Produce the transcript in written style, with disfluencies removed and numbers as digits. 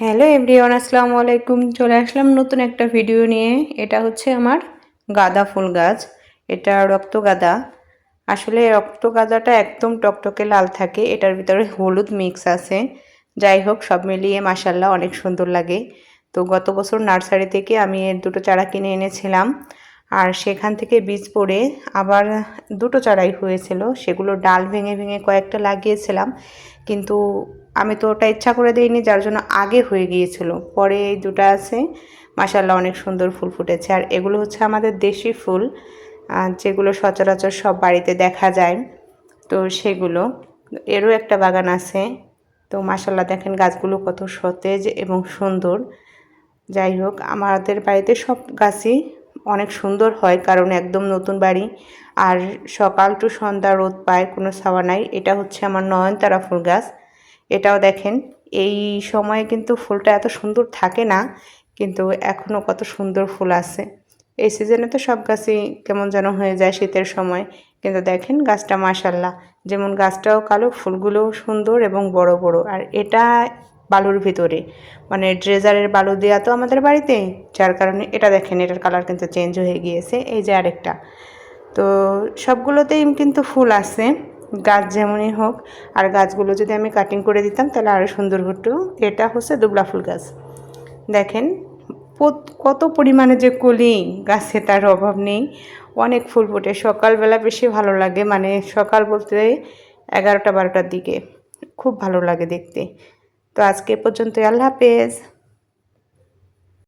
Hello everyone, আসসালামু আলাইকুম। চলে আসলাম নতুন একটা ভিডিও নিয়ে। এটা হচ্ছে আমার গাঁদা ফুল গাছ। এটা রক্ত গাঁদা। আসলে রক্ত গাঁদাটা একদম টকটকে লাল থাকে, এটার ভিতরে হলুদ মিক্স আছে। যাই হোক, সব মিলিয়ে মাশাল্লাহ অনেক সুন্দর লাগে। তো গত বছর নার্সারি থেকে আমি এর দুটো চারা কিনে এনেছিলাম, আর সেখান থেকে বীজ পড়ে আবার দুটো চারাই হয়েছিল। সেগুলো ডাল ভেঙে ভেঙে কয়েকটা লাগিয়েছিলাম, কিন্তু আমি তো ওটা ইচ্ছা করে দিইনি, যার জন্য আগে হয়ে গিয়েছিল। পরে এই দুটো আছে, মাশাল্লাহ অনেক সুন্দর ফুল ফুটেছে। আর এগুলো হচ্ছে আমাদের দেশি ফুল, যেগুলো সচরাচর সব বাড়িতে দেখা যায়। তো সেগুলো, এরও একটা বাগান আছে। তো মাশাল্লাহ দেখেন গাছগুলো কত সতেজ এবং সুন্দর। যাই হোক, আমাদের বাড়িতে সব গাছই অনেক সুন্দর হয়, কারণ একদম নতুন বাড়ি। আর সকাল টু সন্ধ্যা রোদ পায়, কোনো ছায়া নাই। এটা হচ্ছে আমার নয়নতারা ফুল গাছ। এটাও দেখেন, এই সময়ে কিন্তু ফুলটা এত সুন্দর থাকে না, কিন্তু এখনও কত সুন্দর ফুল আছে। এই সিজনে তো সব গাছই কেমন যেন হয়ে যায় শীতের সময়, কিন্তু দেখেন গাছটা মাশাল্লাহ, যেমন গাছটাও কালো, ফুলগুলোও সুন্দর এবং বড় বড়। আর এটা বালুর ভিতরে, মানে ড্রেজারের বালু দেওয়া তো আমাদের বাড়িতে, যার কারণে এটা দেখেন, এটার কালার কিন্তু চেঞ্জ হয়ে গিয়েছে। এই যে আরেকটা। তো সবগুলোতেই কিন্তু ফুল আছে, গাছ যেমনই হোক। আর গাছগুলো যদি আমি কাটিং করে দিতাম তাহলে আরও সুন্দর হতো। এটা হচ্ছে দুবলা ফুল গাছ। দেখেন কত পরিমাণে যে কলি গাছে, তার অভাব নেই। অনেক ফুল ফোটে, সকালবেলা বেশি ভালো লাগে, মানে সকাল বলতে 11টা 12টার দিকে খুব ভালো লাগে দেখতে। তো আজকে পর্যন্ত, আল্লাহ হাফেজ।